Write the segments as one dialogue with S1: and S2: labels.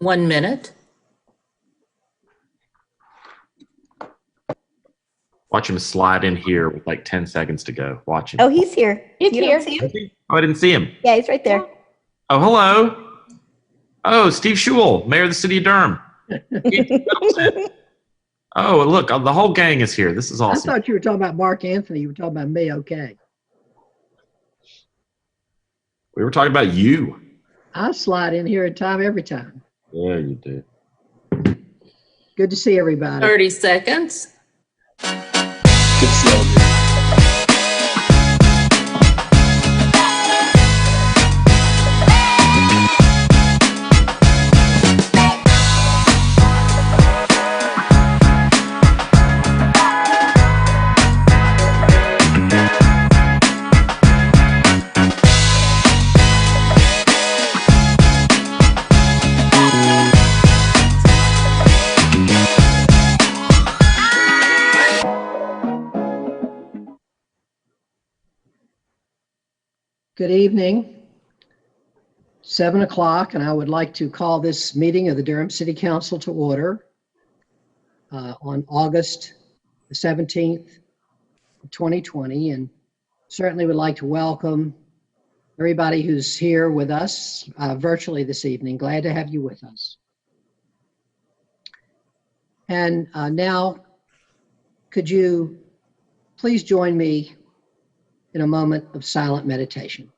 S1: 1 minute.
S2: Watch him slide in here with like 10 seconds to go. Watch him.
S3: Oh, he's here.
S4: He's
S3: You
S4: here.
S3: don't see him?
S2: Oh, I didn't see him.
S3: Yeah, he's right there.
S2: Oh, hello. Oh, Steve Schewel, Mayor of the City of Durham. Oh, look, the whole gang is here. This is
S5: I
S2: awesome.
S5: thought you were talking about Mark Anthony. You were talking about me. Okay.
S2: We were talking about you.
S5: I slide in here in time every time.
S2: Yeah, you did.
S5: Good to see everybody.
S1: 30 seconds.
S6: Good to see all of you.
S5: Good evening. 7 o'clock, and I would like to call this meeting of the Durham City Council to order on August the 17th, 2020, and certainly would like to welcome everybody who's here with us virtually this evening. Glad to have you with us. And now, could you please join me in a moment of silent meditation?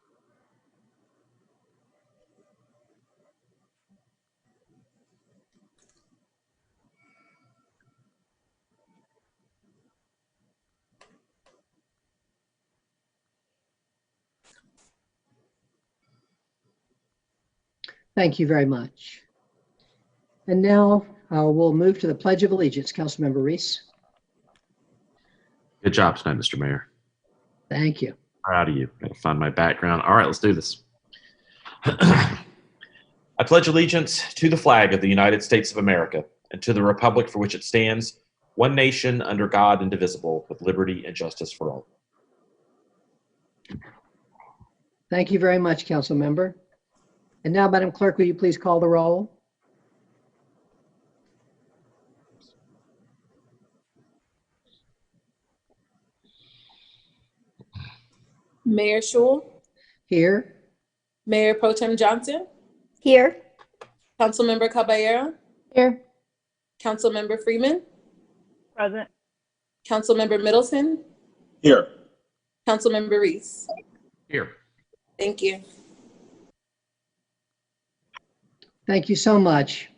S5: Thank you very much. And now we'll move to the Pledge of Allegiance. Councilmember Reese.
S2: Good job tonight, Mr. Mayor.
S5: Thank you.
S2: Proud of you. Gotta find my background. All right, let's do this. I pledge allegiance to the flag of the United States of America and to the republic for which it stands, one nation under God, indivisible, with liberty and justice for all.
S5: Thank you very much, Council Member. And now, Madam Clerk, will you please call the roll?
S4: Mayor Schewel,
S5: Here.
S4: Mayor Pro Tem Johnson,
S3: Here.
S4: Councilmember Caballero,
S3: Here.
S4: Councilmember Freeman,
S7: Present.
S4: Councilmember Middleton,
S6: Here.
S4: Councilmember Reese.
S2: Here.
S4: Thank you.
S5: Thank you so much.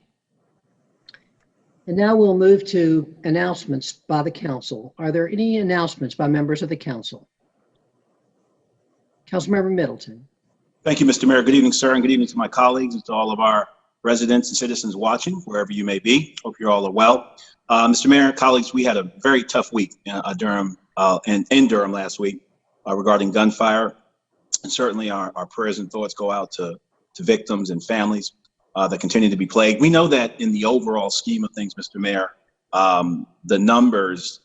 S5: And now we'll move to announcements by the council. Are there any announcements by members of the council? Councilmember Middleton.
S6: Thank you, Mr. Mayor. Good evening, sir, and good evening to my colleagues and to all of our residents and citizens watching, wherever you may be. Hope you all are well. Mr. Mayor and colleagues, we had a very tough week in Durham last week regarding gunfire. And certainly our prayers and thoughts go out to victims and families that continue to be plagued. We know that in the overall scheme of things, Mr. Mayor, the numbers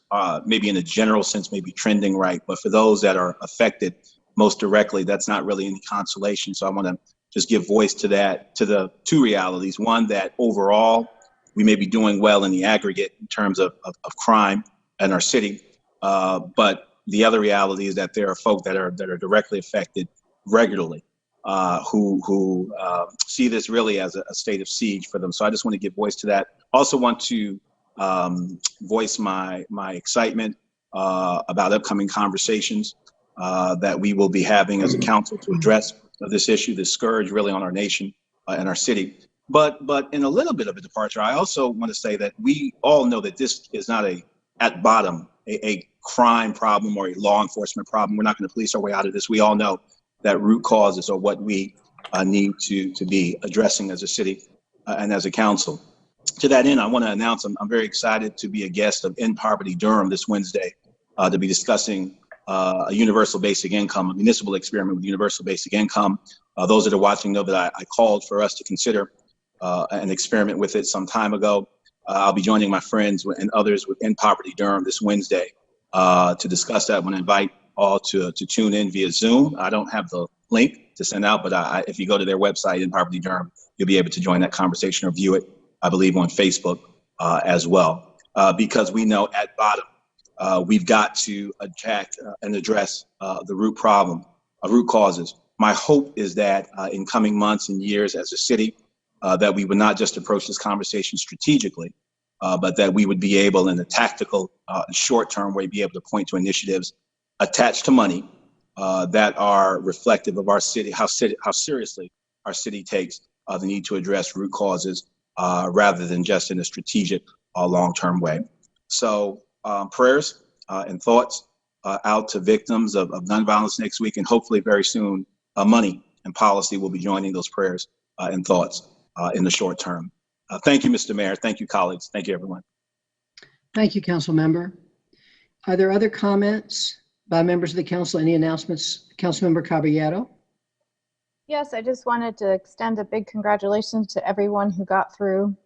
S6: maybe in a general sense may be trending right, but for those that are affected most directly, that's not really any consolation. So I want to just give voice to that, to the two realities. One, that overall we may be doing well in the aggregate in terms of crime in our city, but the other reality is that there are folk that are directly affected regularly, who see this really as a state of siege for them. So I just want to give voice to that. Also want to voice my excitement about upcoming conversations that we will be having as a council to address this issue, this scourge really on our nation and our city. But in a little bit of a departure, I also want to say that we all know that this is not at bottom a crime problem or a law enforcement problem. We're not going to police our way out of this. We all know that root causes are what we need to be addressing as a city and as a council. To that end, I want to announce I'm very excited to be a guest of End Poverty Durham this Wednesday to be discussing a universal basic income, a municipal experiment with universal basic income. Those that are watching know that I called for us to consider an experiment with it some time ago. I'll be joining my friends and others with End Poverty Durham this Wednesday to discuss that. I want to invite all to tune in via Zoom. I don't have the link to send out, but if you go to their website, End Poverty Durham, you'll be able to join that conversation or view it, I believe, on Facebook as well. Because we know at bottom, we've got to attack and address the root problem, root causes. My hope is that in coming months and years as a city, that we would not just approach this conversation strategically, but that we would be able in a tactical short-term way, be able to point to initiatives attached to money that are reflective of our city, how seriously our city takes the need to address root causes rather than just in a strategic long-term way. So prayers and thoughts out to victims of gun violence next week, and hopefully very soon money and policy will be joining those prayers and thoughts in the short term. Thank you, Mr. Mayor. Thank you, colleagues. Thank you, everyone.
S5: Thank you, Council Member. Are there other comments by members of the council? Any announcements? Councilmember Caballero?
S1: Yes, I just wanted to extend a big congratulations to everyone who got through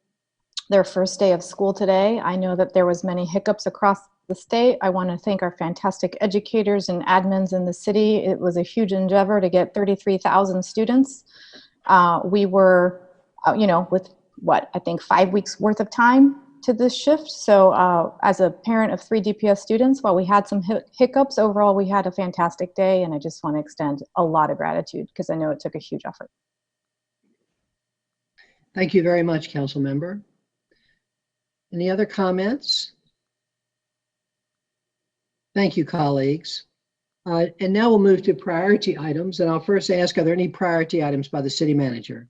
S1: their first day of school today. I know that there was many hiccups across the state. I want to thank our fantastic educators and admins in the city. It was a huge endeavor to get 33,000 students. We were, with what, I think 5 weeks worth of time to this shift. So as a parent of 3 DPS students, while we had some hiccups, overall we had a fantastic day, and I just want to extend a lot of gratitude because I know it took a huge effort.
S5: Thank you very much, Council Member. Any other comments? Thank you, colleagues. And now we'll move to priority items, and I'll first ask, are there any priority items by the city manager?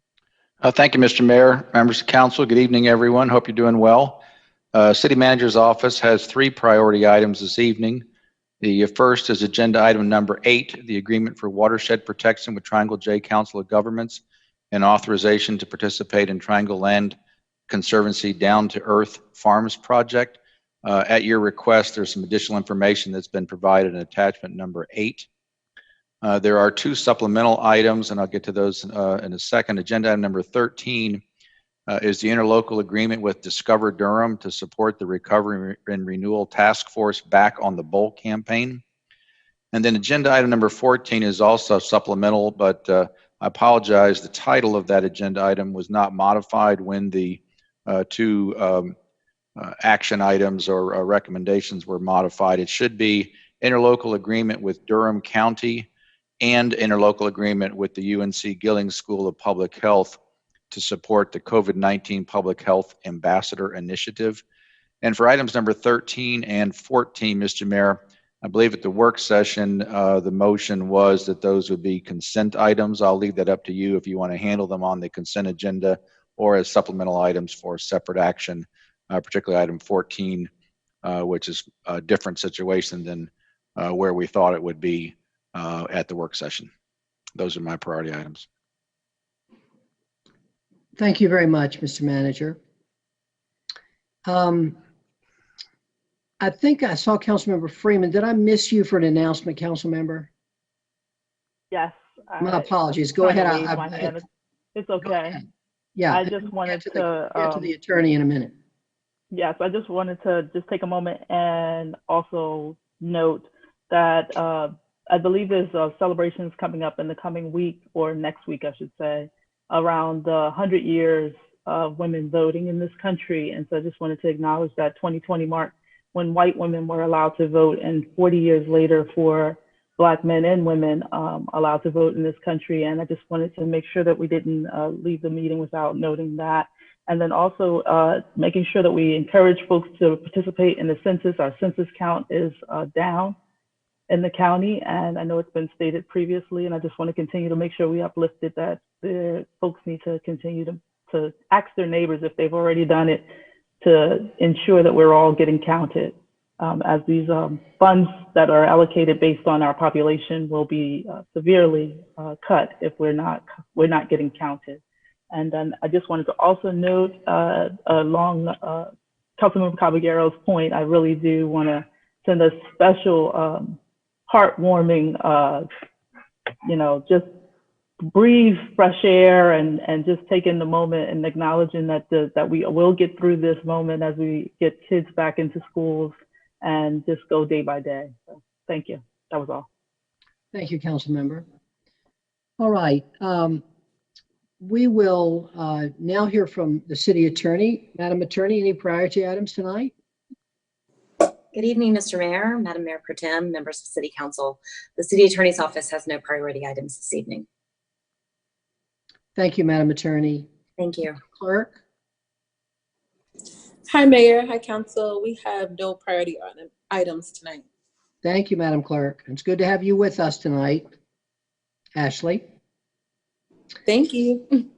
S3: Thank you, Mr. Mayor, members of council. Good evening, everyone. Hope you're doing well. City Manager's office has 3 priority items this evening. The first is agenda item number 8, the agreement for watershed protection with Triangle J Council of Governments and authorization to participate in Triangle Land Conservancy Down to Earth Farms project. At your request, there's some additional information that's been provided in attachment number 8. There are 2 supplemental items, and I'll get to those in a second. Agenda item number 13 is the interlocal agreement with Discover Durham to support the Recovery and Renewal Task Force Back on the Bowl campaign. And then agenda item number 14 is also supplemental, but I apologize. The title of that agenda item was not modified when the 2 action items or recommendations were modified. It should be interlocal agreement with Durham County and interlocal agreement with the UNC Gilling School of Public Health to support the COVID-19 Public Health Ambassador Initiative. And for items number 13 and 14, Mr. Mayor, I believe at the work session, the motion was that those would be consent items. I'll leave that up to you if you want to handle them on the consent agenda or as supplemental items for separate action, particularly item 14, which is a different situation than where we thought it would be at the work session. Those are my priority items.
S5: Thank you very much, Mr. Manager. I think I saw Councilmember Freeman. Did I miss you for an announcement, Councilmember?
S7: Yes.
S5: My apologies. Go ahead.
S7: It's okay.
S5: Yeah.
S7: I just wanted to
S5: get to the attorney in a minute.
S7: Yes, I just wanted to just take a moment and also note that I believe there's celebrations coming up in the coming week, or next week, I should say, around the 100 years of women voting in this country. And so I just wanted to acknowledge that 2020 mark when white women were allowed to vote, and 40 years later for Black men and women allowed to vote in this country. And I just wanted to make sure that we didn't leave the meeting without noting that. And then also making sure that we encourage folks to participate in the census. Our census count is down in the county, and I know it's been stated previously, and I just want to continue to make sure we uplift it, that the folks need to continue to ask their neighbors if they've already done it, to ensure that we're all getting counted, as these funds that are allocated based on our population will be severely cut if we're not getting counted. And then I just wanted to also note, along Councilmember Caballero's point, I really do want to send a special heartwarming, just breathe fresh air and just take in the moment and acknowledging that that we will get through this moment as we get kids back into schools and just go day by day. So, thank you. That was all.
S5: Thank you, Councilmember. All right. We will now hear from the city attorney. Madam Attorney, any priority items tonight?
S8: Good evening, Mr. Mayor, Madam Mayor Pro Tem, members of City Council. The City Attorney's Office has no priority items this evening.
S5: Thank you, Madam Attorney.
S8: Thank you.
S5: Clerk?
S4: Hi, Mayor. Hi, Council. We have no priority items tonight.
S5: Thank you, Madam Clerk. It's good to have you with us tonight. Ashley,
S4: Thank you.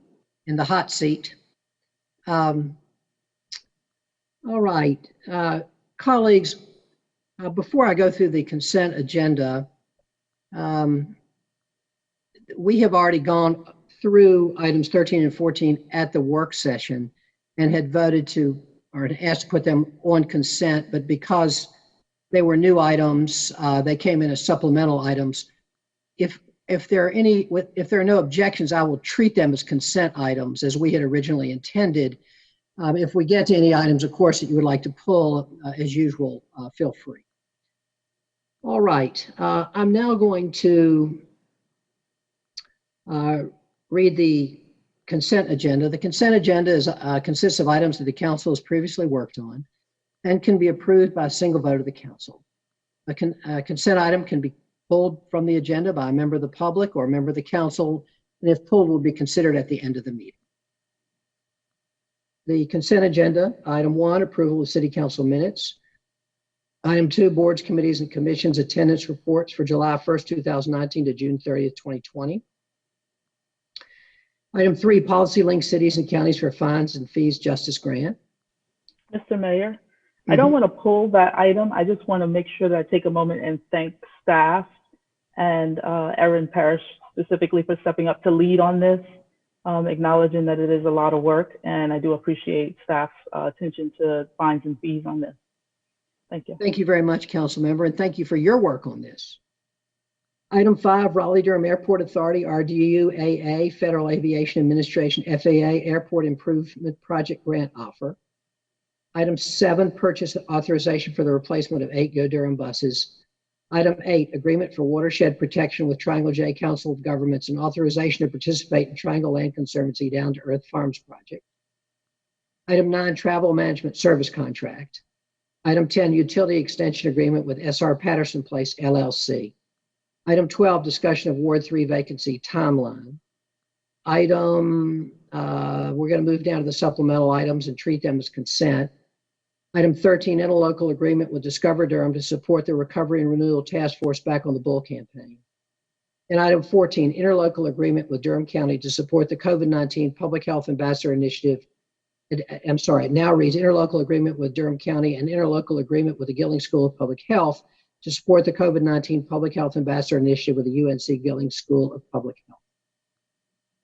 S5: in the hot seat. All right, colleagues, before I go through the consent agenda, we have already gone through items 13 and 14 at the work session and had voted to, or had asked to put them on consent, but because they were new items, they came in as supplemental items. If there are no objections, I will treat them as consent items as we had originally intended. If we get to any items, of course, that you would like to pull, as usual, feel free. All right, I'm now going to read the consent agenda. The consent agenda consists of items that the council has previously worked on and can be approved by a single vote of the council. A consent item can be pulled from the agenda by a member of the public or a member of the council, and if pulled, will be considered at the end of the meeting. The consent agenda, item 1, approval of city council minutes. Item 2, boards, committees, and commissions attendance reports for July 1st, 2019 to June 30th, 2020. Item 3, policy link cities and counties for fines and fees justice grant.
S7: Mr. Mayor, I don't want to pull that item. I just want to make sure that I take a moment and thank staff and Erin Parrish specifically for stepping up to lead on this, acknowledging that it is a lot of work, and I do appreciate staff's attention to fines and fees on this. Thank you.
S5: Thank you very much, council member, and thank you for your work on this. Item 5, Raleigh-Durham Airport Authority, RDUAA, Federal Aviation Administration, FAA, Airport Improvement Project Grant Offer. Item 7, purchase authorization for the replacement of 8 Go Durham buses. Item 8, agreement for watershed protection with Triangle J Council of Governments and authorization to participate in Triangle Land Conservancy Down to Earth Farms project. Item 9, travel management service contract. Item 10, utility extension agreement with SR Patterson Place LLC. Item 12, discussion of Ward 3 vacancy timeline. Item, we're going to move down to the supplemental items and treat them as consent. Item 13, interlocal agreement with Discover Durham to support the Recovery and Renewal Task Force Back on the Bull campaign. And item 14, interlocal agreement with Durham County to support the COVID-19 Public Health Ambassador Initiative. I'm sorry, it now reads interlocal agreement with Durham County and interlocal agreement with the Gilling School of Public Health to support the COVID-19 Public Health Ambassador Initiative with the UNC Gilling School of Public Health.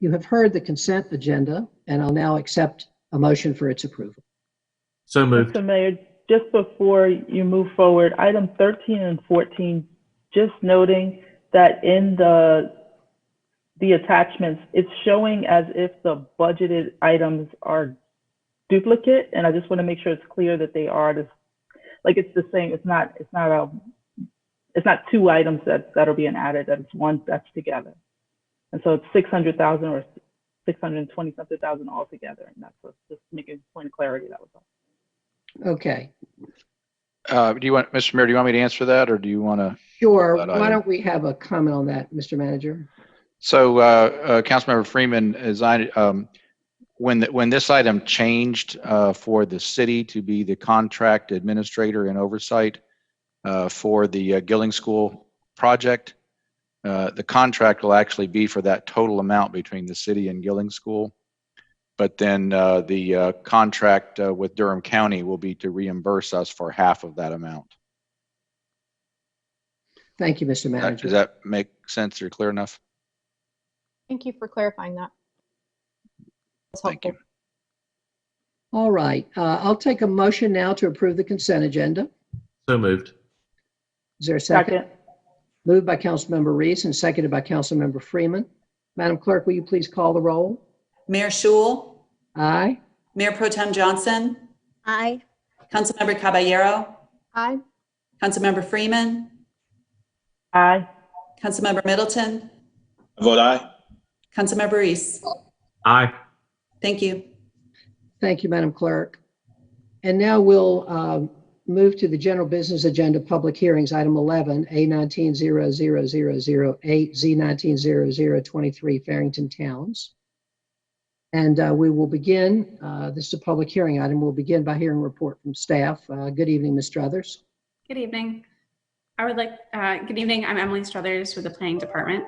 S5: You have heard the consent agenda, and I'll now accept a motion for its approval.
S2: So moved.
S7: Mr. Mayor, just before you move forward, item 13 and 14, just noting that in the attachments, it's showing as if the budgeted items are duplicate, and I just want to make sure it's clear that they are this, like it's the same. It's not 2 items that are being added. That it's one that's together, and so it's 600,000 or 620 something thousand altogether, and that's just making a point of clarity. That was all.
S5: Okay.
S3: Do you want, Mr. Mayor, do you want me to answer that, or do you want to?
S5: Sure. Why don't we have a comment on that, Mr. Manager?
S3: So, Councilmember Freeman, when this item changed for the city to be the contract administrator and oversight for the Gilling School project, the contract will actually be for that total amount between the city and Gilling School. But then the contract with Durham County will be to reimburse us for half of that amount.
S5: Thank you, Mr. Manager.
S3: Does that make sense or clear enough?
S1: Thank you for clarifying that. That's
S3: Thank you.
S1: helpful.
S5: All right. I'll take a motion now to approve the consent agenda.
S2: So moved.
S5: Is there a second?
S7: Second.
S5: Moved by Councilmember Reese and seconded by Councilmember Freeman. Madam Clerk, will you please call the roll?
S9: Mayor Schul,
S5: Aye.
S9: Mayor Pro Tem Johnson,
S8: Aye.
S9: Councilmember Caballero,
S1: Aye.
S9: Councilmember Freeman,
S7: Aye.
S9: Councilmember Middleton,
S6: I vote aye.
S9: Councilmember Reese.
S2: Aye.
S9: Thank you.
S5: Thank you, Madam Clerk. And now we'll move to the general business agenda, public hearings, item 11, A19-00008, Z19-0023, Farrington Towns. And we will begin, this is a public hearing item. We'll begin by hearing a report from staff. Good evening, Ms. Struthers.
S10: Good evening. Good evening. I'm Emily Struthers with the Planning Department.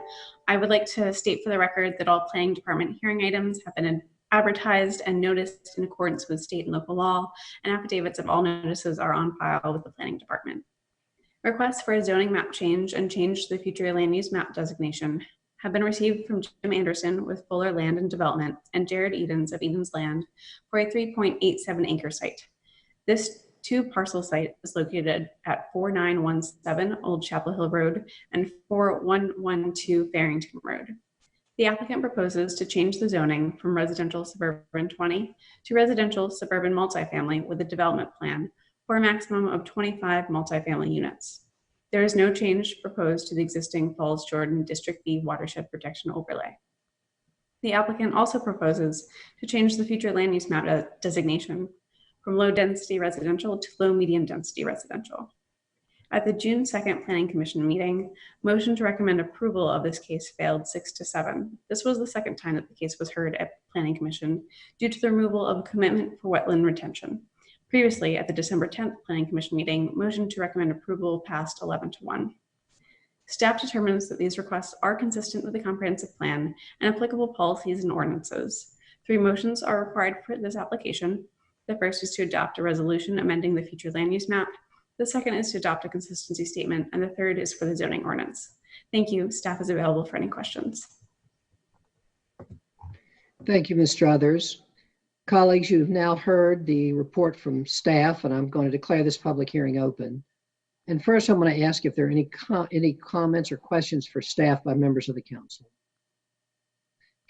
S10: I would like to state for the record that all Planning Department hearing items have been advertised and noticed in accordance with state and local law, and affidavits of all notices are on file with the Planning Department. Requests for a zoning map change and change to the future land use map designation have been received from Jim Anderson with Fuller Land and Development and Jared Edens of Edens Land for a 3.87 acre site. This two-parcel site is located at 4917 Old Chapel Hill Road and 4112 Farrington Road. The applicant proposes to change the zoning from residential suburban 20 to residential suburban multifamily with a development plan for a maximum of 25 multifamily units. There is no change proposed to the existing Falls Jordan District B watershed protection overlay. The applicant also proposes to change the future land use map designation from low density residential to low medium density residential. At the June 2nd Planning Commission meeting, motion to recommend approval of this case failed 6-7. This was the second time that the case was heard at Planning Commission due to the removal of a commitment for wetland retention. Previously, at the December 10th Planning Commission meeting, motion to recommend approval passed 11-1. Staff determines that these requests are consistent with the comprehensive plan and applicable policies and ordinances. 3 motions are required for this application. The first is to adopt a resolution amending the future land use map. The second is to adopt a consistency statement, and the third is for the zoning ordinance. Thank you. Staff is available for any questions.
S5: Thank you, Ms. Struthers. Colleagues, you've now heard the report from staff, and I'm going to declare this public hearing open. And first, I'm going to ask if there are any comments or questions for staff by members of the council.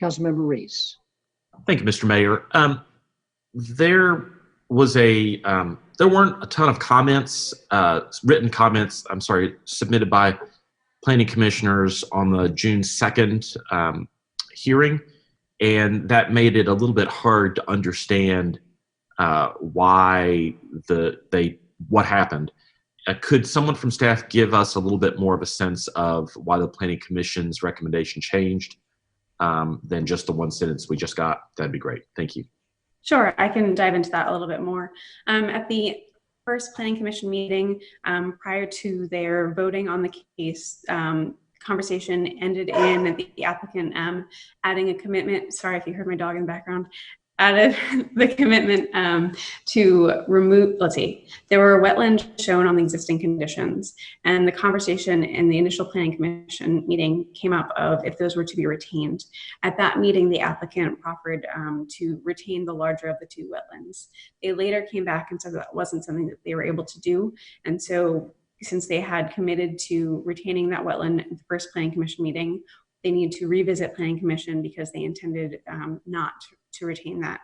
S5: Councilmember Reese.
S2: Thank you, Mr. Mayor. There weren't a ton of comments, written comments, submitted by planning commissioners on the June 2nd hearing, and that made it a little bit hard to understand what happened. Could someone from staff give us a little bit more of a sense of why the planning commission's recommendation changed than just the one sentence we just got? That'd be great. Thank you.
S10: Sure, I can dive into that a little bit more. At the first Planning Commission meeting, prior to their voting on the case, conversation ended in the applicant adding a commitment. Sorry if you heard my dog in the background. Added the commitment to remove, there were wetlands shown on the existing conditions, and the conversation in the initial Planning Commission meeting came up of if those were to be retained. At that meeting, the applicant proffered to retain the larger of the 2 wetlands. They later came back and said that wasn't something that they were able to do, and so since they had committed to retaining that wetland at the first Planning Commission meeting, they need to revisit Planning Commission because they intended not to retain that,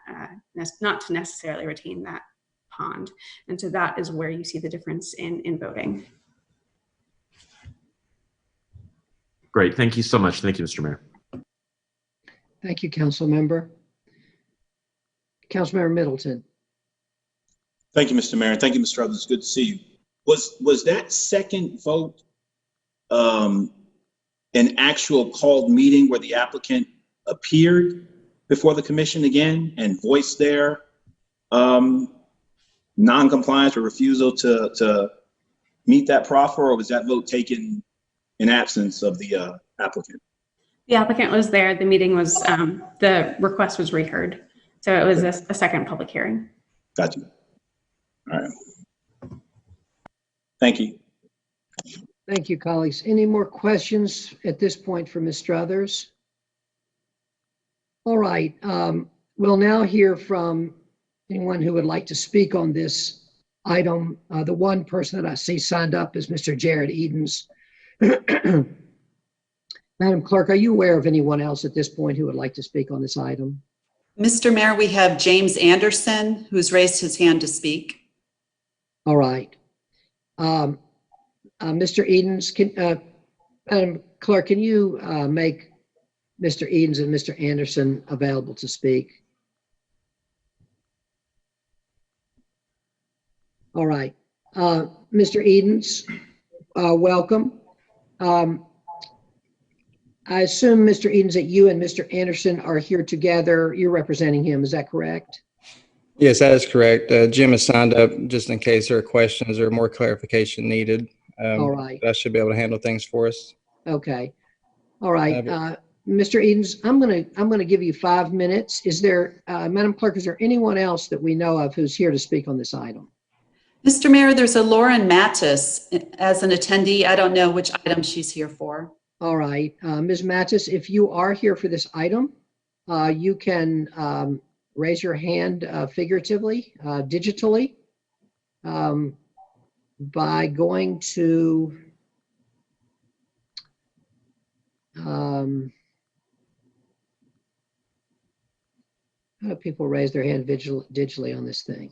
S10: not to necessarily retain that pond. And so that is where you see the difference in voting.
S2: Great. Thank you so much. Thank you, Mr. Mayor.
S5: Thank you, Council Member. Councilmember Middleton.
S6: Thank you, Mr. Mayor. Thank you, Mr. Struthers. It's good to see you. Was that second vote an actual called meeting where the applicant appeared before the commission again and voiced their non-compliance or refusal to meet that proffer, or was that vote taken in absence of the applicant?
S10: The applicant was there. The meeting was, the request was reheard. So it was a second public hearing.
S6: Got you. All right. Thank you.
S5: Thank you, colleagues. Any more questions at this point for Ms. Struthers? All right. We'll now hear from anyone who would like to speak on this item. The one person that I see signed up is Mr. Jared Edens. Madam Clerk, are you aware of anyone else at this point who would like to speak on this item?
S9: Mr. Mayor, we have James Anderson, who's raised his hand to speak.
S5: All right. Mr. Edens, Madam Clerk, can you make Mr. Edens and Mr. Anderson available to speak? All right. Mr. Edens, welcome. I assume, Mr. Edens, that you and Mr. Anderson are here together. You're representing him, is that correct?
S11: Yes, that is correct. Jim has signed up just in case there are questions or more clarification needed.
S5: All right.
S11: But I should be able to handle things for us.
S5: Okay. All right. Mr. Edens, I'm gonna give you 5 minutes. Is there, Madam Clerk, is there anyone else that we know of who's here to speak on this item?
S9: Mr. Mayor, there's a Lauren Mattis as an attendee. I don't know which item she's here for.
S5: All right. Ms. Mattis, if you are here for this item, you can raise your hand figuratively, digitally, by going to how do people raise their hand digitally on this thing?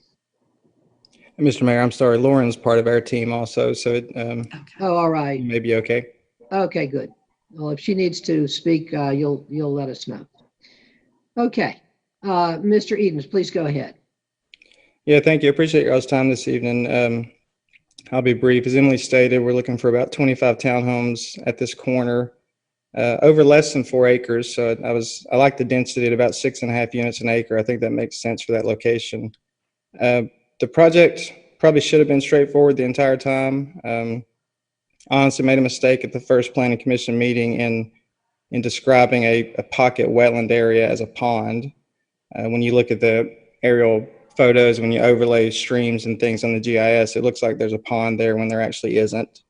S11: Mr. Mayor, I'm sorry, Lauren's part of our team also, so it
S5: Oh, all right.
S11: may be okay.
S5: Okay, good. Well, if she needs to speak, you'll let us know. Okay. Mr. Edens, please go ahead.
S11: Yeah, thank you. I appreciate y'all's time this evening. I'll be brief. As Emily stated, we're looking for about 25 townhomes at this corner, over less than 4 acres. So I like the density at about 6.5 units an acre. I think that makes sense for that location. The project probably should have been straightforward the entire time. Honestly, made a mistake at the first planning commission meeting in describing a pocket wetland area as a pond. When you look at the aerial photos, when you overlay streams and things on the GIS, it looks like there's a pond there when there actually isn't.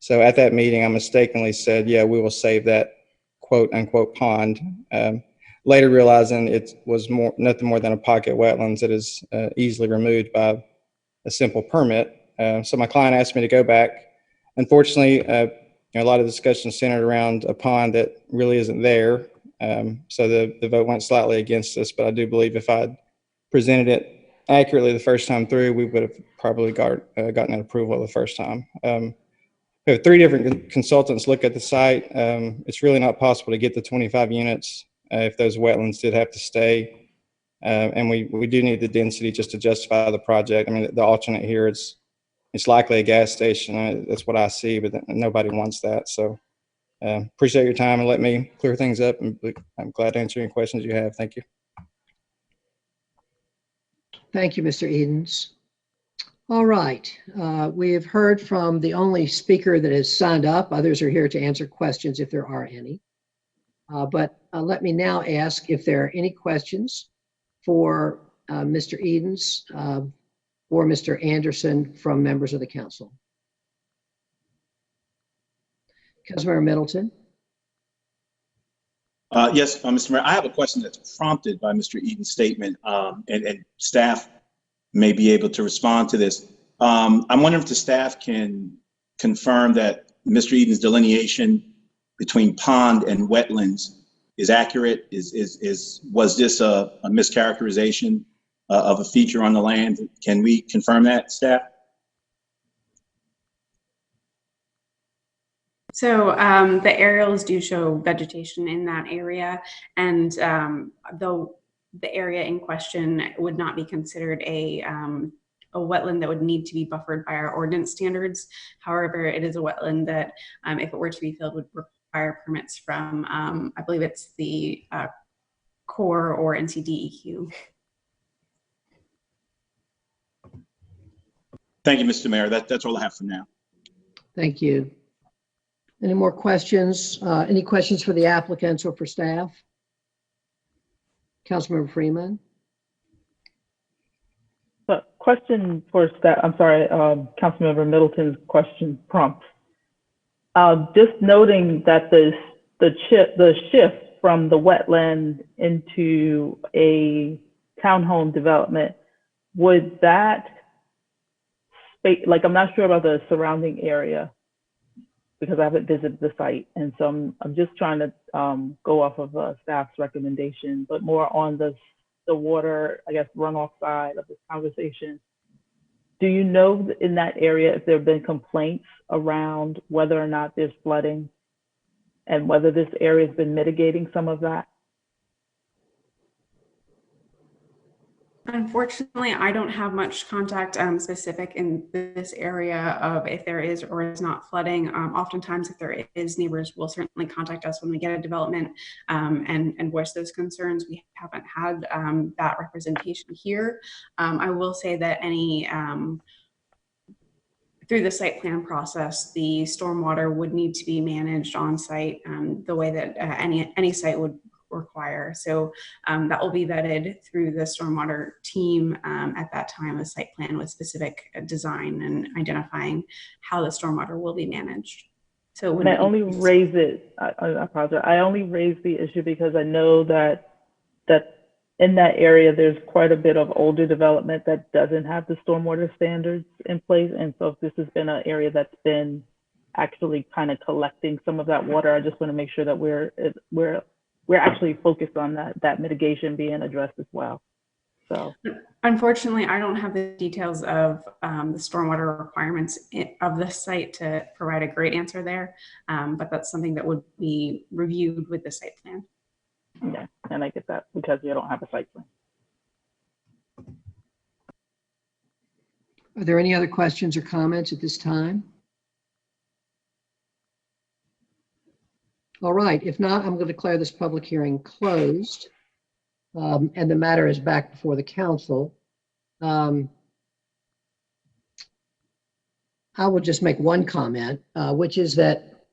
S11: So at that meeting, I mistakenly said, yeah, we will save that quote unquote pond. Later realizing it was nothing more than a pocket wetlands that is easily removed by a simple permit. So my client asked me to go back. Unfortunately, a lot of discussion centered around a pond that really isn't there. So the vote went slightly against us, but I do believe if I'd presented it accurately the first time through, we would have probably gotten an approval the first time. We have 3 different consultants look at the site. It's really not possible to get the 25 units if those wetlands did have to stay. And we do need the density just to justify the project. I mean, the alternate here, it's likely a gas station. That's what I see, but nobody wants that. So appreciate your time and let me clear things up. And I'm glad to answer any questions you have. Thank you.
S5: Thank you, Mr. Edens. All right. We have heard from the only speaker that has signed up. Others are here to answer questions if there are any. But let me now ask if there are any questions for Mr. Edens or Mr. Anderson from members of the council. Councilmember Middleton.
S6: Yes, Mr. Mayor, I have a question that's prompted by Mr. Eden's statement, and staff may be able to respond to this. I'm wondering if the staff can confirm that Mr. Eden's delineation between pond and wetlands is accurate. Was this a mischaracterization of a feature on the land? Can we confirm that, staff?
S10: So the aerials do show vegetation in that area, and though the area in question would not be considered a wetland that would need to be buffered by our ordinance standards. However, it is a wetland that, if it were to be filled, would require permits from, I believe it's the Corps or NCDEQ.
S6: Thank you, Mr. Mayor. That's all I have for now.
S5: Thank you. Any more questions? Any questions for the applicants or for staff? Councilmember Freeman.
S7: Question for staff. I'm sorry, Councilmember Middleton's question prompt. Just noting that the shift from the wetland into a townhome development, would that I'm not sure about the surrounding area because I haven't visited the site, and so I'm just trying to go off of staff's recommendation, but more on the water, I guess, runoff side of this conversation. Do you know in that area if there have been complaints around whether or not there's flooding and whether this area has been mitigating some of that?
S10: Unfortunately, I don't have much contact specific in this area of if there is or is not flooding. Oftentimes, if there is, neighbors will certainly contact us when we get a development and voice those concerns. We haven't had that representation here. I will say that through the site plan process, the stormwater would need to be managed on site the way that any site would require. So that will be vetted through the stormwater team at that time, a site plan with specific design and identifying how the stormwater will be managed. So
S7: and I only raise it, I apologize, I only raise the issue because I know that in that area, there's quite a bit of older development that doesn't have the stormwater standards in place. And so if this has been an area that's been actually kind of collecting some of that water, I just want to make sure that we're actually focused on that mitigation being addressed as well. So,
S10: unfortunately, I don't have the details of the stormwater requirements of the site to provide a great answer there, but that's something that would be reviewed with the site plan.
S7: Yeah, and I get that because you don't have a site plan.
S5: Are there any other questions or comments at this time? All right, if not, I'm going to declare this public hearing closed, and the matter is back before the council. I will just make one comment, which is that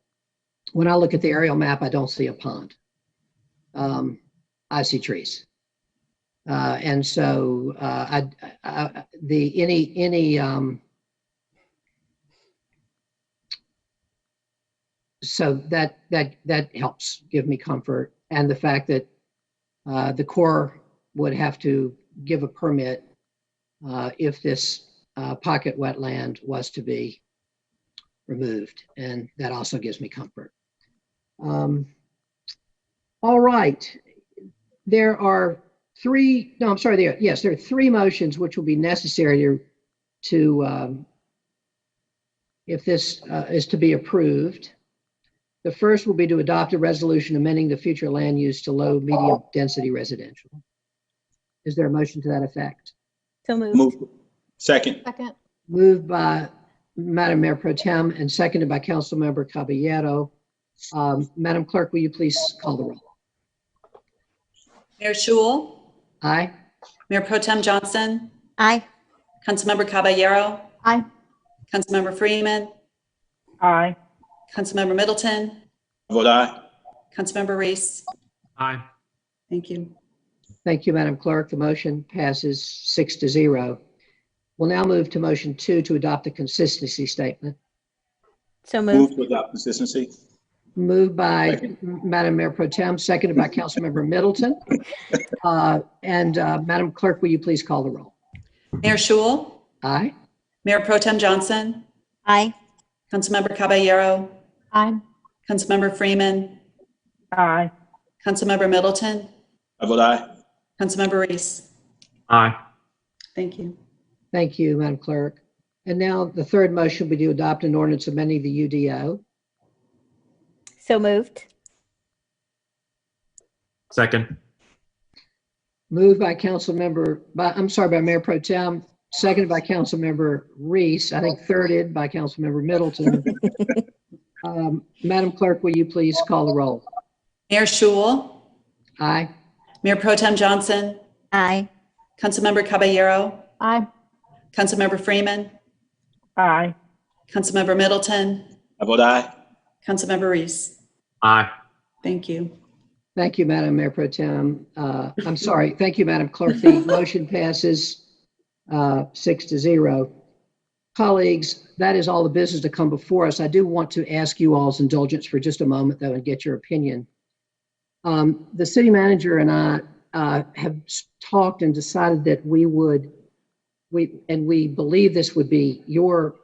S5: when I look at the aerial map, I don't see a pond. I see trees. And so so that helps give me comfort, and the fact that the Corps would have to give a permit if this pocket wetland was to be removed, and that also gives me comfort. All right, there are three motions which will be necessary to if this is to be approved. The first will be to adopt a resolution amending the future land use to low medium density residential. Is there a motion to that effect?
S12: So moved.
S6: Move. Second.
S1: Second.
S5: Moved by Madam Mayor Pro Tem and seconded by Councilmember Caballero. Madam Clerk, will you please call the roll?
S9: Mayor Schewel,
S5: Aye.
S9: Mayor Pro Tem Johnson,
S12: Aye.
S9: Councilmember Caballero,
S1: Aye.
S9: Councilmember Freeman,
S7: Aye.
S9: Councilmember Middleton,
S6: Vote aye.
S9: Councilmember Reese.
S2: Aye.
S9: Thank you.
S5: Thank you, Madam Clerk. The motion passes 6-0. We'll now move to motion 2 to adopt a consistency statement.
S12: So
S6: Move
S12: moved.
S6: to adopt consistency.
S5: Moved by
S6: Second.
S5: Madam Mayor Pro Tem, seconded by Councilmember Middleton. Madam Clerk, will you please call the roll?
S9: Mayor Schewel,
S5: Aye.
S9: Mayor Pro Tem Johnson,
S12: Aye.
S9: Councilmember Caballero,
S1: Aye.
S9: Councilmember Freeman,
S7: Aye.
S9: Councilmember Middleton,
S6: I vote aye.
S9: Councilmember Reese.
S2: Aye.
S9: Thank you.
S5: Thank you, Madam Clerk. And now the third motion will be to adopt an ordinance amending the UDO.
S12: So moved.
S2: Second.
S5: Moved by by Mayor Pro Tem, seconded by Councilmember Reese, I think thirded by Councilmember Middleton. Madam Clerk, will you please call the roll?
S9: Mayor Schewel,
S5: Aye.
S9: Mayor Pro Tem Johnson,
S12: Aye.
S9: Councilmember Caballero,
S1: Aye.
S9: Councilmember Freeman,
S7: Aye.
S9: Councilmember Middleton,
S6: I vote aye.
S9: Councilmember Reese.
S2: Aye.
S9: Thank you.
S5: Thank you, Madam Mayor Pro Tem. I'm sorry. Thank you, Madam Clerk. The motion passes 6-0. Colleagues, that is all the business to come before us. I do want to ask you all's indulgence for just a moment, though, and get your opinion. The city manager and I have talked and decided that we believe this would be your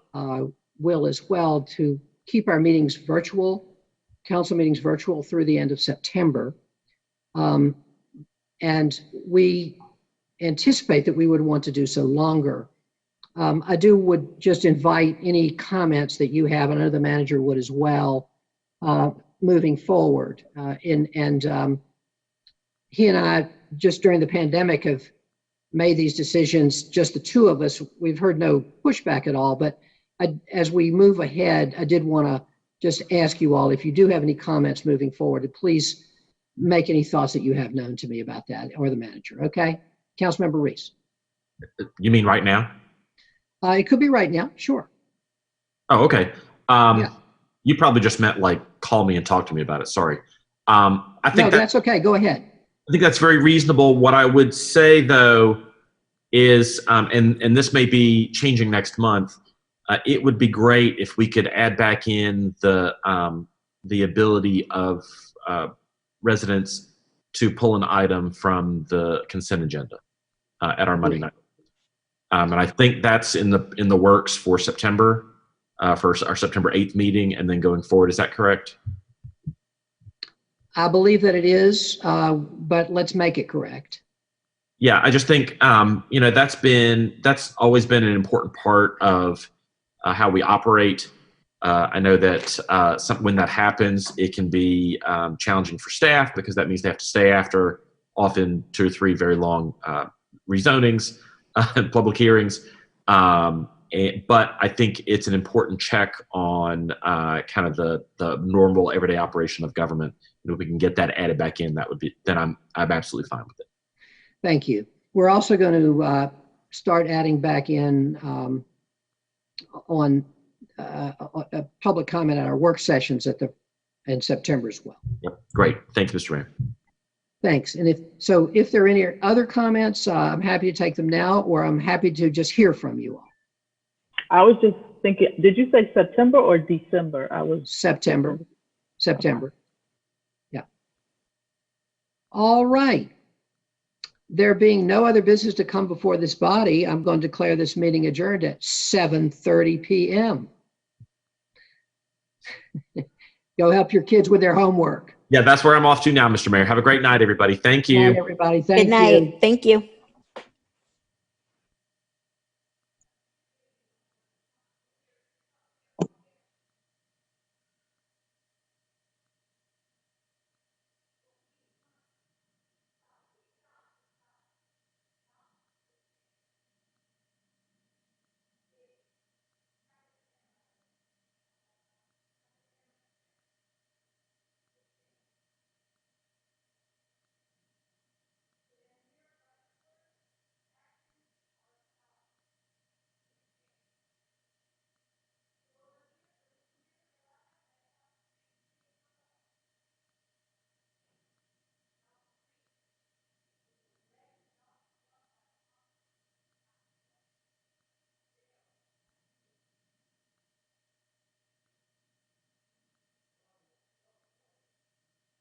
S5: will as well, to keep our meetings virtual, council meetings virtual through the end of September. And we anticipate that we would want to do so longer. I would just invite any comments that you have, and I know the manager would as well, moving forward. He and I, just during the pandemic, have made these decisions, just the two of us. We've heard no pushback at all, but as we move ahead, I did want to just ask you all, if you do have any comments moving forward, to please make any thoughts that you have known to me about that, or the manager, okay? Councilmember Reese.
S2: You mean right now?
S5: It could be right now, sure.
S2: Oh, okay.
S5: Yeah.
S2: You probably just meant like call me and talk to me about it. Sorry. I think
S5: No, that's okay. Go ahead.
S2: I think that's very reasonable. What I would say though is, and this may be changing next month, it would be great if we could add back in the ability of residents to pull an item from the consent agenda at our Monday night. And I think that's in the works for September, for our September 8th meeting, and then going forward. Is that correct?
S5: I believe that it is, but let's make it correct.
S2: Yeah, I just think that's always been an important part of how we operate. I know that when that happens, it can be challenging for staff because that means they have to stay after often 2 or 3 very long rezonings and public hearings. But I think it's an important check on kind of the normal everyday operation of government. If we can get that added back in, then I'm absolutely fine with it.
S5: Thank you. We're also going to start adding back in on a public comment at our work sessions in September as well.
S2: Yep. Great. Thanks, Mr. Mayor.
S5: Thanks. And if there are any other comments, I'm happy to take them now, or I'm happy to just hear from you all.
S7: I was just thinking, did you say September or December?
S5: September. Yeah. All right. There being no other business to come before this body, I'm going to declare this meeting adjourned at 7:30 p.m. Go help your kids with their homework.
S2: Yeah, that's where I'm off to now, Mr. Mayor. Have a great night, everybody. Thank you.
S5: Good night, everybody. Thank you.
S12: Good night. Thank you.